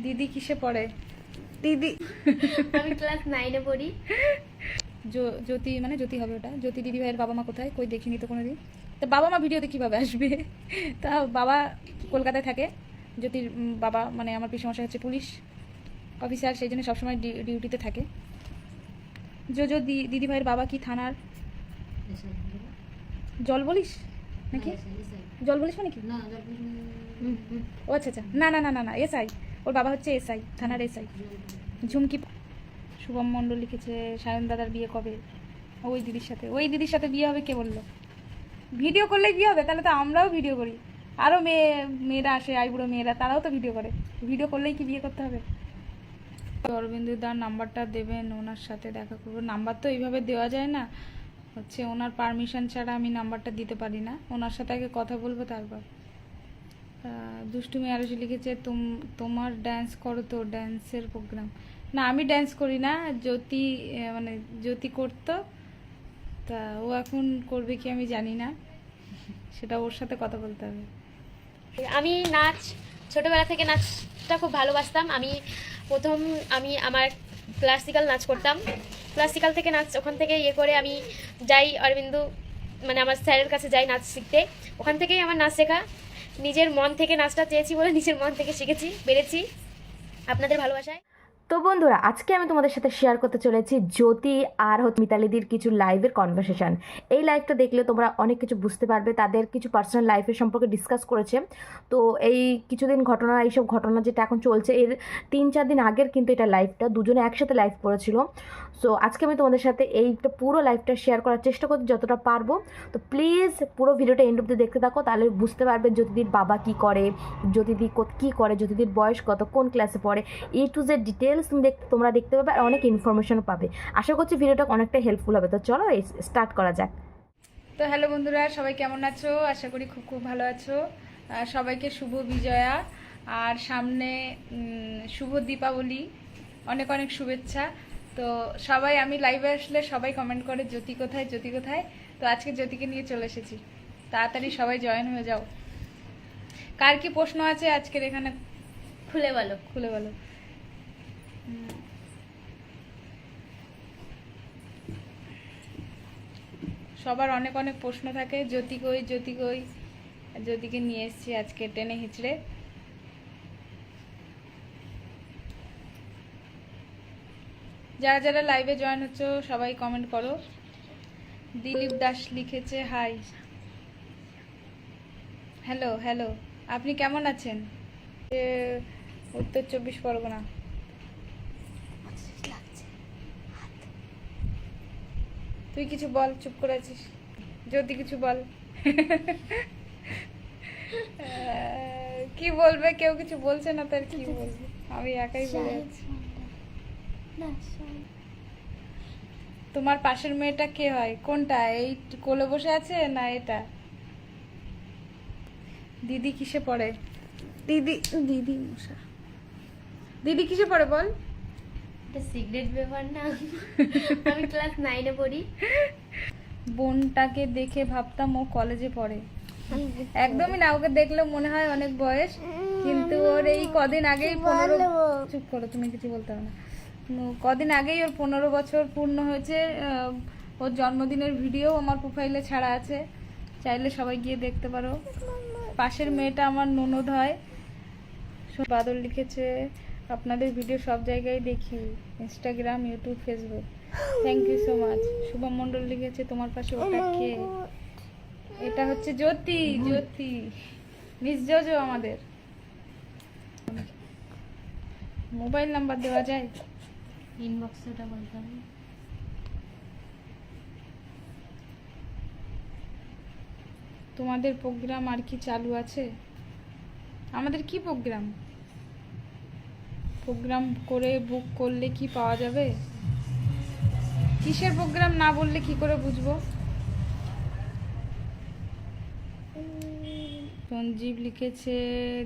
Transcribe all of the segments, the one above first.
দিদি কিসে পড়ে? দিদি আমি ক্লাস 9 এ পড়ি। জ্যোতি মানে জ্যোতি হবে ওটা। জ্যোতি দিদি ভাইয়ের বাবা মা কোথায়? কই দেখিনি তো কোনোদিন। তো বাবা মা ভিডিওতে কীভাবে আসবে? তা বাবা কলকাতায় থাকে। জ্যোতির বাবা মানে আমার পিসমশাই হচ্ছে পুলিশ অফিসার, সেই জন্য সবসময় ডিউটিতে থাকে। দিদি ভাইয়ের বাবা কি থানার? জল বলিস নাকি? জল বলিস মানে কি? ও আচ্ছা আচ্ছা, না না না না না, এসআই। ওর বাবা হচ্ছে এসআই, থানার এসআই। ঝুমকি শুভম মণ্ডল লিখেছে সায়ন দাদার বিয়ে কবে? ওই দিদির সাথে বিয়ে হবে। কে বললো ভিডিও করলে বিয়ে হবে? তাহলে তো আমরাও ভিডিও করি। আরও মেয়েরা আসে, আইবুড়ো মেয়েরা, তারাও তো ভিডিও করে। ভিডিও করলেই কি বিয়ে করতে হবে? অরবিন্দুদার নাম্বারটা দেবেন, ওনার সাথে দেখা করবো। নাম্বার তো এইভাবে দেওয়া যায় না, হচ্ছে ওনার পারমিশন ছাড়া আমি নাম্বারটা দিতে পারি না। ওনার সাথে আগে কথা বলবো তারপর। দুষ্টুমি আরো লিখেছে তোমার ড্যান্স করো তো, ড্যান্সের প্রোগ্রাম। না আমি ড্যান্স করি না, জ্যোতি মানে জ্যোতি করতো, তা ও এখন করবে কি আমি জানি না, সেটা ওর সাথে কথা বলতে হবে। আমি নাচ ছোটবেলা থেকে নাচটা খুব ভালোবাসতাম। আমি আমার ক্লাসিক্যাল নাচ করতাম। ক্লাসিক্যাল থেকে নাচ ওখান থেকে করে আমি যাই অরবিন্দু মানে আমার স্যারের কাছে যাই নাচ শিখতে। ওখান থেকেই আমার নাচ শেখা। নিজের মন থেকে নাচটা চেয়েছি বলে নিজের মন থেকে শিখেছি, বেড়েছি আপনাদের ভালোবাসায়। তো বন্ধুরা, আজকে আমি তোমাদের সাথে শেয়ার করতে চলেছি জ্যোতি আর মিতালিদির কিছু লাইভের কনভারসেশন। এই লাইভটা দেখলে তোমরা অনেক কিছু বুঝতে পারবে। তাদের কিছু পার্সোনাল লাইফের সম্পর্কে ডিসকাস করেছে। তো এই কিছুদিন ঘটনা, এইসব ঘটনা যেটা এখন চলছে, এর 3-4 দিন আগের কিন্তু এটা লাইভটা দুজনে একসাথে লাইভ করেছিল। সো আজকে আমি তোমাদের সাথে এইটা পুরো লাইভটা শেয়ার করার চেষ্টা করছি যতটা পারবো। তো প্লিজ পুরো ভিডিওটা এন্ড অব্দি দেখতে থাকো, তাহলে বুঝতে পারবে জ্যোতিদির বাবা কী করে, জ্যোতিদি কী করে, জ্যোতিদির বয়স কত, কোন ক্লাসে পড়ে, টু জেড ডিটেলস তোমরা দেখতে পাবে আর অনেক ইনফরমেশনও পাবে। আশা করছি ভিডিওটা অনেকটা হেল্পফুল হবে। তো চলো স্টার্ট করা যাক। তো হ্যালো বন্ধুরা, সবাই কেমন আছো? আশা করি খুব খুব ভালো আছো। সবাইকে শুভ বিজয়া আর সামনে শুভ দীপাবলি, অনেক অনেক শুভেচ্ছা। তো সবাই, আমি লাইভে আসলে সবাই কমেন্ট করে জ্যোতি কোথায়, জ্যোতি কোথায়। তো আজকে জ্যোতিকে নিয়ে চলে এসেছি, তাড়াতাড়ি সবাই জয়েন হয়ে যাও। কার কি প্রশ্ন আছে আজকের এখানে খুলে বলো। সবার অনেক অনেক প্রশ্ন থাকে, জ্যোতি কই, জ্যোতিকে নিয়ে এসেছি আজকে টেনে হিচড়ে। যারা যারা লাইভে জয়েন হচ্ছে সবাই কমেন্ট করো। দিলীপ দাস লিখেছে হাই, হ্যালো, আপনি কেমন আছেন? উত্তর 24 পরগনা। তুই কিছু বল, চুপ করে আছিস। জ্যোতি কিছু বল। কি বলবে, কেউ কিছু বলছে না, তার কি বলবে, আমি একাই বলে যাচ্ছি। তোমার পাশের মেয়েটা কে হয়? কোনটা? এই কোলে বসে আছে না এটা? দিদি কিসে পড়ে? দিদি মশা, দিদি কিসে পড়ে বল? এটা সিক্রেট ব্যাপার না। আমি ক্লাস 9 এ পড়ি। বোনটাকে দেখে ভাবতাম ও কলেজে পড়ে। একদমই না, ওকে দেখলে মনে হয় অনেক বয়স, কিন্তু ওর এই কদিন আগেই 15। চুপ করো, তুমি কিছু বলতে হবে না। কদিন আগেই ওর 15 বছর পূর্ণ হয়েছে। ওর জন্মদিনের ভিডিও আমার প্রোফাইলে ছাড়া আছে, চাইলে সবাই গিয়ে দেখতে পারো। পাশের মেয়েটা আমার ননদ হয়। বাদল লিখেছে আপনাদের ভিডিও সব জায়গায় দেখি, Instagram, YouTube, Facebook. Thank you so much. Shubham Mondal লিখেছে তোমার পাশে ওটা কে? এটা হচ্ছে জ্যোতি, মিস জোজো আমাদের। মোবাইল নাম্বার দেওয়া যায়? ইনবক্সে ওটা বলতে হবে। তোমাদের প্রোগ্রাম আর কি চালু আছে? আমাদের কি প্রোগ্রাম করে বুক করলে কি পাওয়া যাবে? কিসের প্রোগ্রাম না বললে কি করে বুঝবো? সঞ্জীব লিখেছে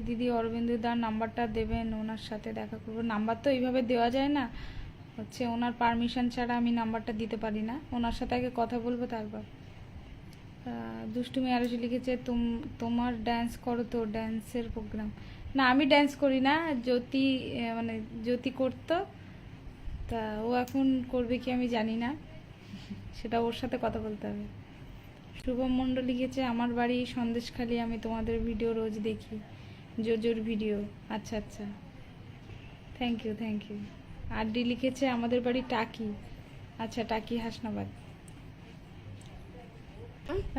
দিদি অরবিন্দুদার নাম্বারটা দেবেন, ওনার সাথে দেখা করবো। নাম্বার তো এইভাবে দেওয়া যায় না, হচ্ছে ওনার পারমিশন ছাড়া আমি নাম্বারটা দিতে পারি না। ওনার সাথে আগে কথা বলবো তারপর। দুষ্টুমি আরো লিখেছে তোমার ড্যান্স করো তো, ড্যান্সের প্রোগ্রাম। না আমি ড্যান্স করি না, জ্যোতি মানে জ্যোতি করতো, তা ও এখন করবে কি আমি জানি না, সেটা ওর সাথে কথা বলতে হবে। শুভম মণ্ডল লিখেছে আমার বাড়ি সন্দেশখালি, আমি তোমাদের ভিডিও রোজ দেখি, জোজোর ভিডিও। আচ্ছা আচ্ছা, থ্যাংক ইউ থ্যাংক ইউ। আর ডি লিখেছে আমাদের বাড়ি টাকি। আচ্ছা, টাকি হাসনাবাদ।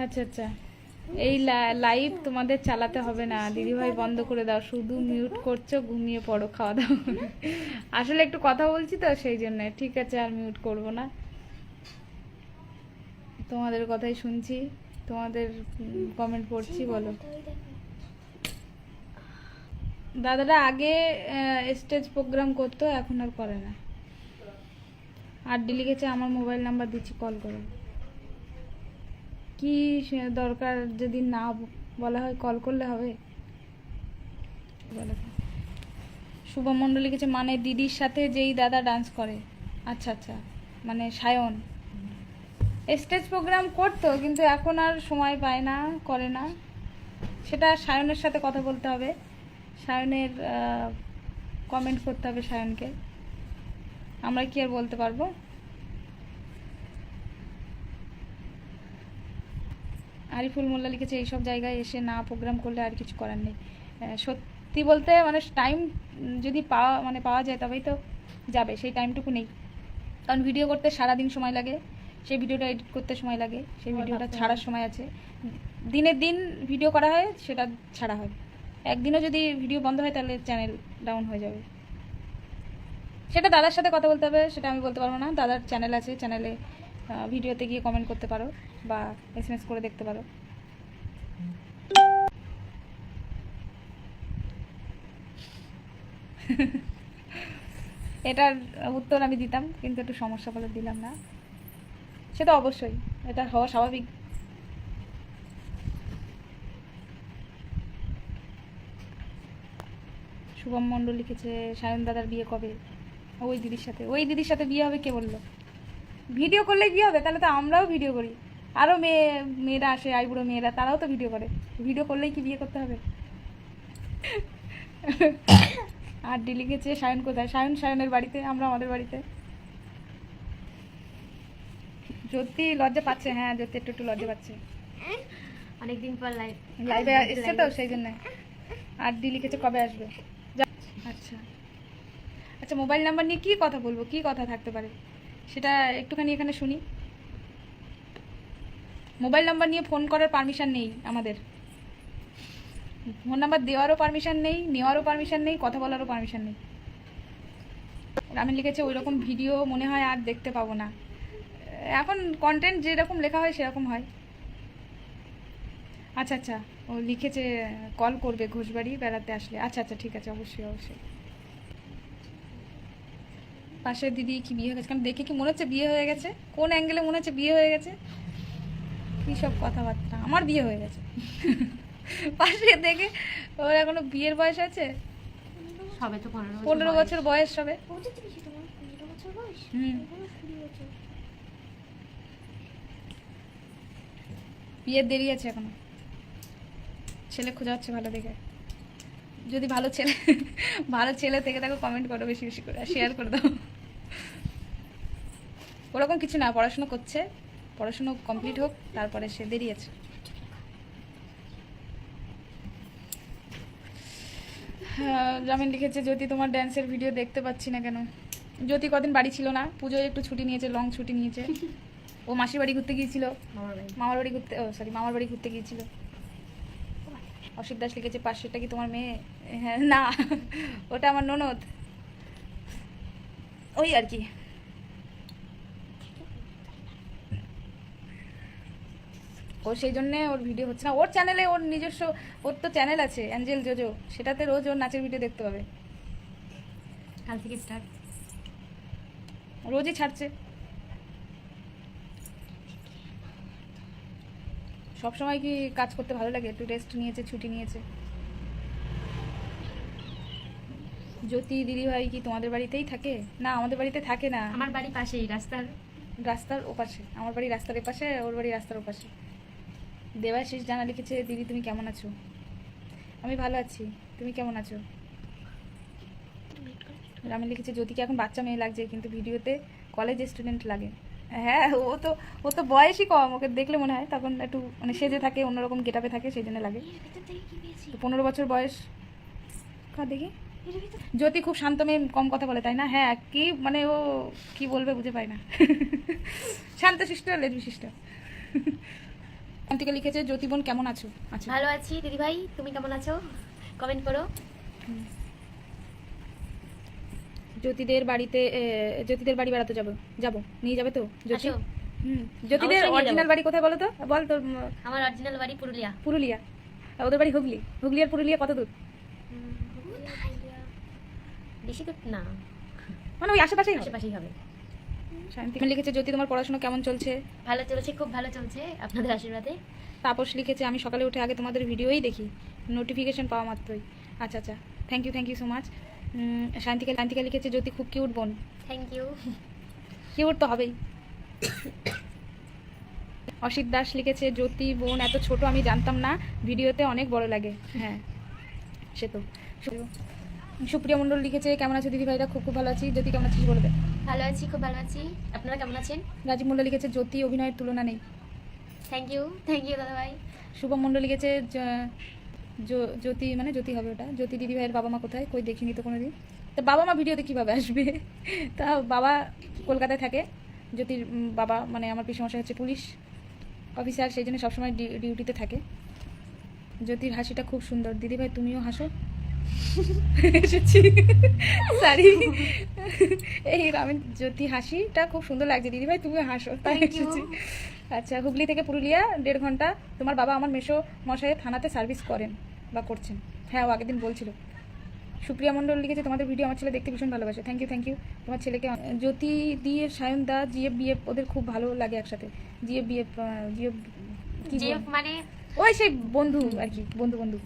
আচ্ছা আচ্ছা, এই লাইভ তোমাদের চালাতে হবে না দিদিভাই, বন্ধ করে দাও, শুধু মিউট করছো, ঘুমিয়ে পড়ো, খাওয়া দাওয়া করে। আসলে একটু কথা বলছি তো সেই জন্য। ঠিক আছে, আর মিউট করব না, তোমাদের কথাই শুনছি, তোমাদের কমেন্ট পড়ছি। বলো দাদারা আগে স্টেজ প্রোগ্রাম করতো, এখন আর করে না। আর ডি লিখেছে আমার মোবাইল নাম্বার দিচ্ছি, কল করো। কি দরকার যদি না বলা হয়, কল করলে হবে? শুভম মণ্ডল লিখেছে মানে দিদির সাথে যেই দাদা ডান্স করে। আচ্ছা আচ্ছা, মানে সায়ন স্টেজ প্রোগ্রাম করতো, কিন্তু এখন আর সময় পায় না, করে না। সেটা সায়নের সাথে কথা বলতে হবে, সায়নের কমেন্ট করতে হবে সায়নকে, আমরা কি আর বলতে পারবো। আরিফুল মোল্লা লিখেছে এইসব জায়গায় এসে না প্রোগ্রাম করলে আর কিছু করার নেই। সত্যি বলতে মানে টাইম যদি পাওয়া যায় তবেই তো যাবে, সেই টাইমটুকু নেই। কারণ ভিডিও করতে সারাদিন সময় লাগে, সেই ভিডিওটা এডিট করতে সময় লাগে, সেই ভিডিওটা ছাড়ার সময় আছে। দিনের দিন ভিডিও করা হয়, সেটা ছাড়া হয়। একদিনও যদি ভিডিও বন্ধ হয় তাহলে চ্যানেল ডাউন হয়ে যাবে। সেটা দাদার সাথে কথা বলতে হবে, সেটা আমি বলতে পারবো না। দাদার চ্যানেল আছে, চ্যানেলে ভিডিওতে গিয়ে কমেন্ট করতে পারো বা এসএমএস করে দেখতে পারো। এটার উত্তর আমি দিতাম, কিন্তু একটু সমস্যা বলে দিলাম না, সেটা অবশ্যই, এটা হওয়া স্বাভাবিক। শুভম মণ্ডল লিখেছে সায়ন দাদার বিয়ে কবে? ওই দিদির সাথে। ওই দিদির সাথে বিয়ে হবে কে বললো? ভিডিও করলে বিয়ে হবে? তাহলে তো আমরাও ভিডিও করি, আরও মেয়েরা আসে, আইবুড়ো মেয়েরা, তারাও তো ভিডিও করে। ভিডিও করলেই কি বিয়ে করতে হবে? আর ডি লিখেছে সায়ন কোথায়? সায়নের বাড়িতে, আমরা আমাদের বাড়িতে। জ্যোতি লজ্জা পাচ্ছে, হ্যাঁ জ্যোতি একটু লজ্জা পাচ্ছে, অনেকদিন পর লাইভে এসছে তো সেই জন্য। আর ডি লিখেছে কবে আসবে? আচ্ছা আচ্ছা, মোবাইল নাম্বার নিয়ে কি কথা বলবো, কি কথা থাকতে পারে সেটা একটুখানি এখানে শুনি। মোবাইল নাম্বার নিয়ে ফোন করার পারমিশন নেই আমাদের, ফোন নাম্বার দেওয়ারও পারমিশন নেই, নেওয়ারও পারমিশন নেই, কথা বলারও পারমিশন নেই। আমি লিখেছে ওই রকম ভিডিও মনে হয় আর দেখতে পাবো না, এখন কন্টেন্ট যেরকম লেখা হয় সেরকম হয়। আচ্ছা আচ্ছা, ও লিখেছে কল করবে ঘোষবাড়ি বেড়াতে আসলে। আচ্ছা আচ্ছা, ঠিক আছে, অবশ্যই অবশ্যই। পাশের দিদি কি বিয়ে হয়ে গেছে? কারণ দেখে কি মনে হচ্ছে বিয়ে হয়ে গেছে? কোন অ্যাঙ্গেলে মনে হচ্ছে বিয়ে হয়ে গেছে? কী সব কথাবার্তা, আমার বিয়ে হয়ে গেছে। পাশে দেখে ওর এখনো বিয়ের বয়স আছে, সবে তো 15 বছর বয়স সবে। বিয়ের দেরি আছে এখনো, ছেলে খোঁজা হচ্ছে ভালো দেখে। যদি ভালো ছেলে থেকে তাকে কমেন্ট করো বেশি বেশি করে, শেয়ার করে দাও। ওরকম কিছু না, পড়াশুনো করছে, পড়াশুনো কমপ্লিট হোক, তারপরে সে দেরি আছে। জামিন লিখেছে জ্যোতি তোমার ড্যান্সের ভিডিও দেখতে পাচ্ছি না কেন? জ্যোতি কদিন বাড়ি ছিল না, পুজোয় একটু ছুটি নিয়েছে, লং ছুটি নিয়েছে। ও মাসির বাড়ি ঘুরতে গিয়েছিল, মামার বাড়ি ঘুরতে গিয়েছিল। অসিত দাস লিখেছে পাশেরটা কি তোমার মেয়ে? হ্যাঁ, না ওটা আমার ননদ, ওই আর কি। ও সেই জন্যে ওর ভিডিও হচ্ছে না। ওর চ্যানেলে, ওর নিজস্ব, ওর তো চ্যানেল আছে অ্যাঞ্জেল জোজো, সেটাতে রোজ ওর নাচের ভিডিও দেখতে পাবে। কাল থেকে স্টার্ট, রোজই ছাড়ছে। সবসময় কি কাজ করতে ভালো লাগে? একটু রেস্ট নিয়েছে, ছুটি নিয়েছে। জ্যোতি দিদিভাই কি তোমাদের বাড়িতেই থাকে? না, আমাদের বাড়িতে থাকে না। আমার বাড়ি পাশেই, রাস্তার ওপাশে। আমার বাড়ি রাস্তার এপাশে, ওর বাড়ি রাস্তার ওপাশে। দেবাশিস জানা লিখেছে দিদি তুমি কেমন আছো? আমি ভালো আছি। তুমি কেমন আছো? রামি লিখেছে জ্যোতিকে এখন বাচ্চা মেয়ে লাগছে কিন্তু ভিডিওতে কলেজ স্টুডেন্ট লাগে। হ্যাঁ, ও তো বয়সই কম, ওকে দেখলে মনে হয় তখন একটু মানে সেজে থাকে, অন্যরকম গেটাপে থাকে, সেই জন্য লাগে। তো 15 বছর বয়স। দেখি জ্যোতি খুব শান্ত মেয়ে, কম কথা বলে, তাই না? হ্যাঁ, কি মানে ও কি বলবে বুঝে পায় না। শান্তশিষ্ট, লেজ বিশিষ্ট। শান্তিকা লিখেছে জ্যোতি বোন কেমন আছো? আচ্ছা, ভালো আছি দিদি ভাই, তুমি কেমন আছো? কমেন্ট করো। জ্যোতিদের বাড়ি বেড়াতে যাবো, নিয়ে যাবে তো জ্যোতি? আসো। জ্যোতিদের অবশ্যই নিয়ে অরিজিনাল যাবো। বাড়ি কোথায় বলো তো? বল তোর। আমার অরিজিনাল বাড়ি পুরুলিয়া। পুরুলিয়া। আর ওদের বাড়ি হুগলি আর পুরুলিয়া কত দূর? বেশি দূর না, মানে ওই আশেপাশেই হবে। আশেপাশেই হবে। শান্তি লিখেছে জ্যোতি তোমার পড়াশোনা কেমন চলছে? ভালো চলছে, খুব ভালো চলছে আপনাদের আশীর্বাদে। তাপস লিখেছে আমি সকালে উঠে আগে তোমাদের ভিডিওই দেখি, নোটিফিকেশন পাওয়া মাত্রই। আচ্ছা, thank you so much. Shantika লিখেছে জ্যোতি খুব কিউট বোন। Thank you. কিউট তো হবেই। অসিত দাস লিখেছে জ্যোতি বোন এত ছোট আমি জানতাম না, ভিডিওতে অনেক বড় লাগে। হ্যাঁ, সে তো। সুপ্রিয়া মণ্ডল লিখেছে কেমন আছো দিদি ভাইরা? খুব ভালো আছি। জ্যোতি কেমন আছিস বলে দে। ভালো আছি, খুব ভালো আছি। আপনারা কেমন আছেন? রাজীব মণ্ডল লিখেছে জ্যোতি অভিনয়ের তুলনা নেই। থ্যাংক ইউ দাদা ভাই। শুভম মণ্ডল লিখেছে জ্যোতি মানে জ্যোতি হবে ওটা। জ্যোতি দিদি ভাইয়ের বাবা মা কোথায়? কই দেখিনি তো কোনোদিন। তা বাবা মা ভিডিওতে কীভাবে আসবে? তা বাবা কলকাতায় থাকে। জ্যোতির বাবা মানে আমার পিসমশাই হচ্ছে পুলিশ অফিসার, সেই জন্য সবসময় ডিউটিতে থাকে। জ্যোতির হাসিটা খুব সুন্দর। দিদি ভাই তুমিও হাসো। এসেছি সরি, এই আমি জ্যোতি হাসিটা খুব সুন্দর লাগছে, দিদি ভাই তুমিও হাসো, তাই Thank you. এসেছি। আচ্ছা, হুগলি থেকে পুরুলিয়া 1.5 ঘন্টা। তোমার বাবা আমার মেসো মশাইয়ের থানাতে সার্ভিস করেন বা করছেন। হ্যাঁ, ও আগের দিন বলছিল। সুপ্রিয়া মণ্ডল লিখেছে তোমাদের ভিডিও আমার ছেলে দেখতে ভীষণ ভালোবাসে। Thank you. তোমার ছেলেকে জ্যোতি দিয়ে সায়ন দা জিএফ বিএফ ওদের খুব ভালো লাগে একসাথে। জিএফ বিএফ জিএফ মানে ওই সেই বন্ধু আর কি, বন্ধু।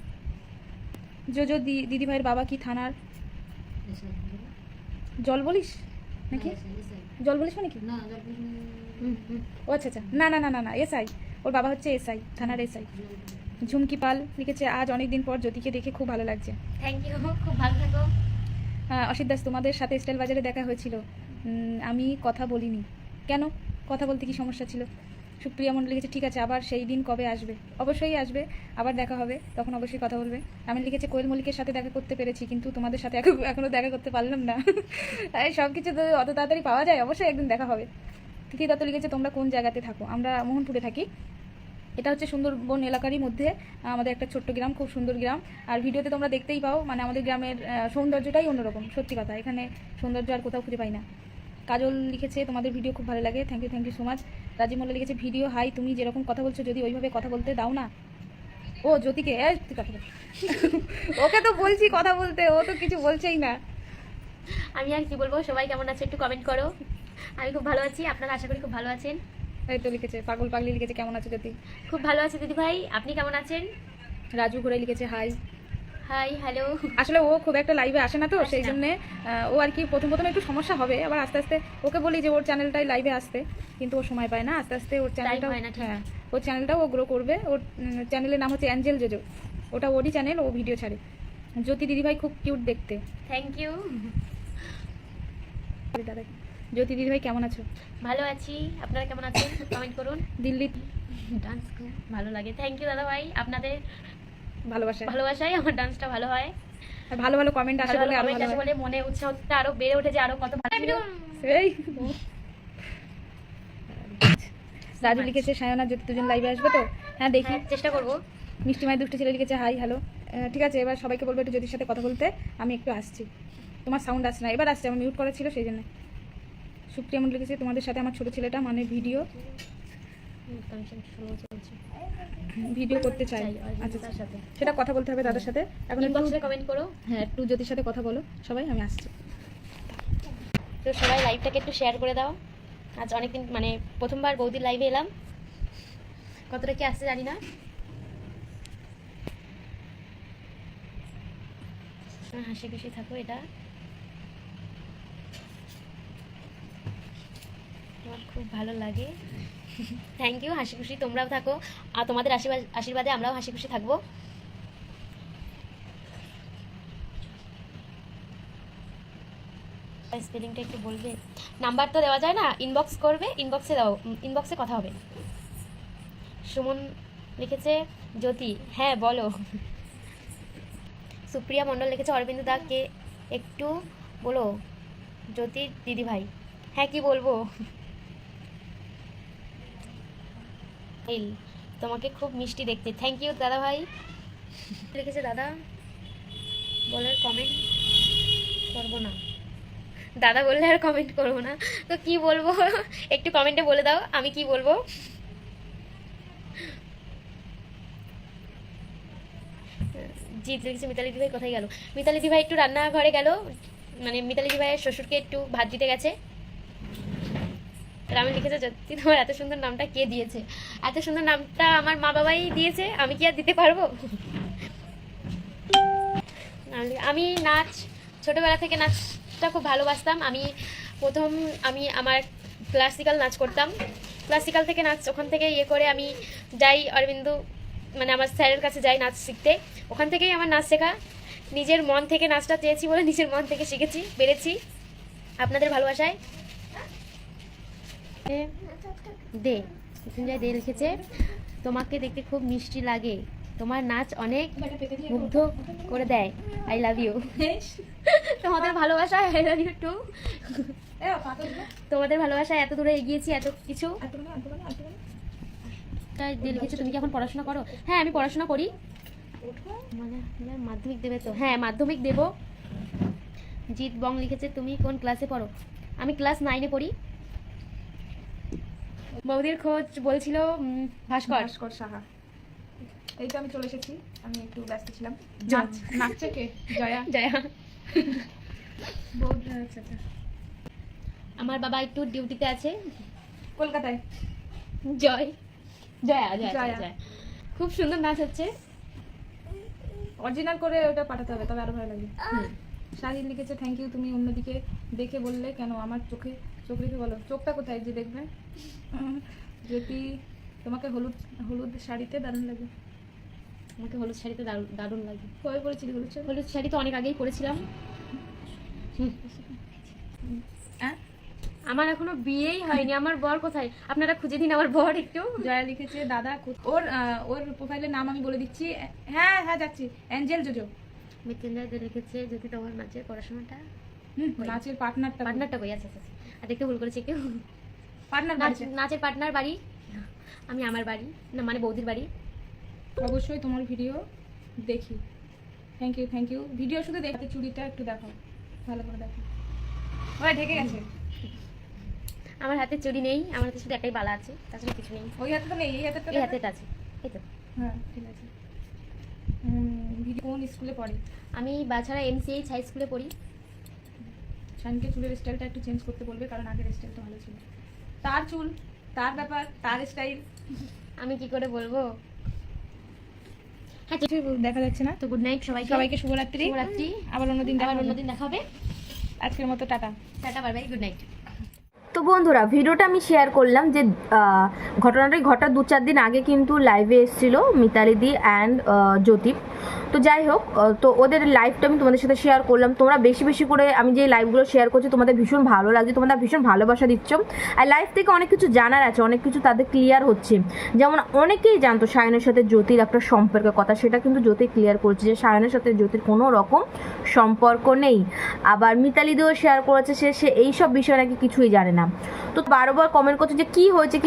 জো দিদি ভাইয়ের বাবা কি থানার জল বলিস নাকি? জল বলিস মানে কি? ও আচ্ছা, না এসআই, ওর বাবা হচ্ছে এসআই, থানার এসআই। ঝুমকি পাল লিখেছে আজ অনেক দিন পর জ্যোতিকে দেখে খুব ভালো লাগছে। থ্যাংক ইউ, খুব ভালো থাকো। অসিত দাস তোমাদের সাথে স্টাইল বাজারে দেখা হয়েছিল, আমি কথা বলিনি কেন? কথা বলতে কি সমস্যা ছিল? সুপ্রিয়া মণ্ডল লিখেছে ঠিক আছে, আবার সেই দিন কবে আসবে? অবশ্যই আসবে, আবার দেখা হবে, তখন অবশ্যই কথা বলবে। আমি লিখেছে কোয়েল মল্লিকের সাথে দেখা করতে পেরেছি কিন্তু তোমাদের সাথে এখনো দেখা করতে পারলাম না। তাই সব কিছু তো অত তাড়াতাড়ি পাওয়া যায়, অবশ্যই একদিন দেখা হবে। তিথি দত্ত লিখেছে তোমরা কোন জায়গাতে থাকো? আমরা মোহনপুরে থাকি। এটা হচ্ছে সুন্দরবন এলাকারই মধ্যে আমাদের একটা ছোট্ট গ্রাম, খুব সুন্দর গ্রাম। আর ভিডিওতে তোমরা দেখতেই পাও, মানে আমাদের গ্রামের সৌন্দর্যটাই অন্যরকম, সত্যি কথা। এখানে সৌন্দর্য আর কোথাও খুঁজে পাই না। কাজল লিখেছে তোমাদের ভিডিও খুব ভালো লাগে। Thank you so much. Rajib Molla লিখেছে ভিডিও হাই, তুমি যেরকম কথা বলছো যদি ওইভাবে কথা বলতে দাও না। ও জ্যোতিকে তুই কথা বল। ওকে তো বলছি কথা বলতে, ও তো কিছু বলছেই না। আমি আর কি বলবো, সবাই কেমন আছে একটু কমেন্ট করো। আমি খুব ভালো আছি, আপনারা আশা করি খুব ভালো আছেন। এই তো লিখেছে পাগলি লিখেছে কেমন আছো জ্যোতি? খুব ভালো আছি দিদি ভাই, আপনি কেমন আছেন? রাজু ঘোড়াই লিখেছে হাই। High, hello. আসলে ও খুব একটা লাইভে আসে না তো, আসে সেই না। জন্যে ও আর কি প্রথম একটু সমস্যা হবে, আবার আস্তে আস্তে ওকে বলি যে ওর চ্যানেলটাই লাইভে আসতে, কিন্তু ও সময় পায় না। আস্তে আস্তে ওর চ্যানেলটাও, হয় না, ঠিক। হ্যাঁ, ওর চ্যানেলটাও ও গ্রো করবে। ওর চ্যানেলের নাম হচ্ছে অ্যাঞ্জেল জোজো, ওটা ওরই চ্যানেল, ও ভিডিও ছাড়ে। জ্যোতি দিদিভাই খুব কিউট দেখতে। Thank you. দাদা জ্যোতি দিদিভাই কেমন আছো? ভালো আছি, আপনারা কেমন আছেন কমেন্ট করুন। দিল্লি ডান্স খুব ভালো লাগে। থ্যাংক ইউ দাদা ভাই, আপনাদের ভালোবাসা, ভালোবাসায় আমার ডান্সটা ভালো হয়। আর ভালো ভালো কমেন্ট আসে বলে আরো কমেন্ট ভালো আসে হয়। বলে মনে উৎসাহটা আরো বেড়ে উঠে যে আরো কত ভালো ভিডিও। এই রাজু লিখেছে সায়না জ্যোতি দুজন লাইভে আসবে তো? হ্যাঁ দেখি, হ্যাঁ, চেষ্টা করব। মিষ্টিমায় দুষ্টু ছেলে লিখেছে হাই হ্যালো। ঠিক আছে, এবার সবাইকে বলবো একটু জ্যোতির সাথে কথা বলতে, আমি একটু আসছি। তোমার সাউন্ড আসছে না, এবার আসছে, আমার মিউট করা ছিল সেই জন্য। সুপ্রিয়া মন্ডল লিখেছে তোমাদের সাথে আমার ছোটো ছেলেটা মানে ভিডিও করতে চাই। আচ্ছা, তার সাথে সেটা কথা বলতে হবে দাদার সাথে। এখন একটু ইনবক্সে কমেন্ট করো। হ্যাঁ, একটু জ্যোতির সাথে কথা বলো সবাই, আমি আসছি। তো সবাই লাইভটাকে একটু শেয়ার করে দাও। আজ অনেকদিন মানে প্রথমবার বৌদির লাইভে এলাম, কতটা কি আসছে জানি না। হাসি খুশি থাকো, এটা আমার খুব ভালো লাগে। থ্যাংক ইউ, হাসি খুশি তোমরাও থাকো, আর তোমাদের আশীর্বাদে আমরাও হাসি খুশি থাকবো। স্পেলিংটা একটু বলবে? নাম্বার তো দেওয়া যায় না, ইনবক্স করবে, ইনবক্সে দাও, ইনবক্সে কথা হবে। সুমন লিখেছে জ্যোতি, হ্যাঁ বলো। সুপ্রিয়া মণ্ডল লিখেছে অরবিন্দ দা কে একটু বলো জ্যোতির দিদি ভাই। হ্যাঁ কি বলবো? তোমাকে খুব মিষ্টি দেখতে, থ্যাংক ইউ দাদা ভাই। লিখেছে দাদা বলে কমেন্ট করবো না, দাদা বললে আর কমেন্ট করবো না, তো কি বলবো একটু কমেন্টে বলে দাও আমি কি বলবো। জিৎ লিখেছে মিতালি দিভাই কোথায় গেল? মিতালি দিভাই একটু রান্নাঘরে গেল, মানে মিতালি দিভাইয়ের শ্বশুরকে একটু ভাত দিতে গেছে। রামি লিখেছে সত্যি তোমার এত সুন্দর নামটা কে দিয়েছে? এত সুন্দর নামটা আমার মা বাবাই দিয়েছে, আমি কি আর দিতে পারবো? আমি নাচ ছোটবেলা থেকে নাচটা খুব ভালোবাসতাম। আমি আমার ক্লাসিক্যাল নাচ করতাম, ক্লাসিক্যাল থেকে নাচ ওখান থেকে ইয়ে করে আমি যাই অরবিন্দ, মানে আমার স্যারের কাছে যাই নাচ শিখতে, ওখান থেকেই আমার নাচ শেখা। নিজের মন থেকে নাচটা চেয়েছি বলে নিজের মন থেকে শিখেছি, বেড়েছি আপনাদের ভালোবাসায়। দে মৃত্যুঞ্জয় দে লিখেছে তোমাকে দেখতে খুব মিষ্টি লাগে, তোমার নাচ অনেক মুগ্ধ করে দেয়, আই লাভ ইউ। তোমাদের ভালোবাসায় আই লাভ ইউ টু। তোমাদের ভালোবাসায় এত দূরে এগিয়েছি, এত কিছু। তাই দিয়ে লিখেছে তুমি কি এখন পড়াশোনা করো? হ্যাঁ আমি পড়াশোনা করি, মানে মাধ্যমিক দেবে তো? হ্যাঁ মাধ্যমিক দেব। জিৎ বং লিখেছে তুমি কোন ক্লাসে পড়ো? আমি ক্লাস 9-এ পড়ি। বৌদির খোঁজ বলছিল ভাস্কর সাহা। এই তো আমি চলে এসেছি, আমি একটু ব্যস্ত ছিলাম। নাচছে কে? জয়া। আচ্ছা। আমার বাবা একটু ডিউটিতে আছে কলকাতায়। জয়া খুব সুন্দর নাচ হচ্ছে, অরিজিনাল করে ওটা পাঠাতে হবে, তবে আরো ভালো লাগবে। শাহিদ লিখেছে থ্যাংক ইউ, তুমি অন্যদিকে দেখে বললে কেন? আমার চোখ রেখে বলো। চোখটা কোথায় যে দেখবে? যদি তোমাকে হলুদ শাড়িতে দারুণ লাগে। আমাকে হলুদ শাড়িতে দারুণ লাগে। কবে পরেছিলি হলুদ শাড়ি? হলুদ শাড়ি তো অনেক আগেই পরেছিলাম। আমার এখনো বিয়েই হয়নি, আমার বর কোথায়? আপনারা খুঁজে দিন আমার বর একটু। জয়া লিখেছে দাদা ওর প্রোফাইলের নাম আমি বলে দিচ্ছি। হ্যাঁ যাচ্ছি, অ্যাঞ্জেল জোজো। মৃত্যুঞ্জয় লিখেছে যদি তোমার নাচের পড়াশোনাটা নাচের পার্টনারটা কই? আচ্ছা আর দেখতে ভুল করেছি একটু। নাচের পার্টনার বাড়ি, আমি আমার বাড়ি না, মানে বৌদির বাড়ি। অবশ্যই তোমার ভিডিও দেখি। Thank you. ভিডিও শুধু দেখতে, চুড়িটা একটু দেখো, ভালো করে দেখো। ওরা ঢেকে গেছে। আমার হাতে চুড়ি নেই, আমার হাতে শুধু একটাই বালা আছে, তাছাড়া কিছু নেই। ওই হাতে তো নেই, এই হাতে আছে। এই তো হ্যাঁ ঠিক আছে। ভিডিও কোন স্কুলে পড়ে? আমি বাছাড়া MCH হাই স্কুলে পড়ি। শানকে চুলের স্টাইলটা একটু চেঞ্জ করতে বলবে, কারণ আগের স্টাইলটা ভালো ছিল। তার চুল, তার ব্যাপার, তার স্টাইল, আমি কি করে বলবো? হ্যাঁ দেখা যাচ্ছে না তো। গুড নাইট সবাইকে শুভরাত্রি। আবার অন্যদিন দেখা হবে। আজকের মতো tata bye bye, good night. তো বন্ধুরা, ভিডিওটা আমি শেয়ার করলাম যে ঘটনাটা ঘটার 2-4 দিন আগে কিন্তু লাইভে এসেছিল মিতালি দি অ্যান্ড জ্যোতি। তো যাই হোক, তো ওদের লাইভটা আমি তোমাদের সাথে শেয়ার করলাম। তোমরা বেশি বেশি করে আমি যে লাইভগুলো শেয়ার করছি তোমাদের ভীষণ ভালো লাগছে, তোমরা ভীষণ ভালোবাসা দিচ্ছ। আর লাইভ থেকে অনেক কিছু জানার আছে, অনেক কিছু তাদের ক্লিয়ার হচ্ছে। যেমন অনেকেই জানতো সায়নের সাথে জ্যোতির একটা সম্পর্কের কথা, সেটা কিন্তু জ্যোতি ক্লিয়ার করছে যে সায়নের সাথে জ্যোতির কোনো রকম সম্পর্ক নেই। আবার মিতালি দিও শেয়ার করেছে সে এইসব বিষয় নাকি কিছুই জানে না। তো বারবার কমেন্ট করছে যে কী হয়েছে।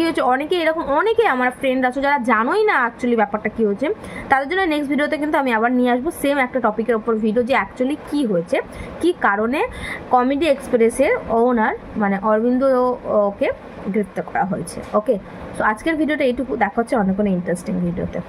অনেকেই আমার ফ্রেন্ড আছে যারা জানোই না অ্যাকচুয়ালি ব্যাপারটা কী হয়েছে। তাদের জন্য নেক্সট ভিডিওতে কিন্তু আমি আবার নিয়ে আসবো সেম একটা টপিকের ওপর ভিডিও, যে অ্যাকচুয়ালি কী হয়েছে, কী কারণে কমেডি এক্সপ্রেসের ওনার মানে অরবিন্দ ওকে গ্রেফতার করা হয়েছে। ওকে, তো আজকের ভিডিওটা এইটুকু, দেখা হচ্ছে অন্য কোনো ইন্টারেস্টিং ভিডিওতে।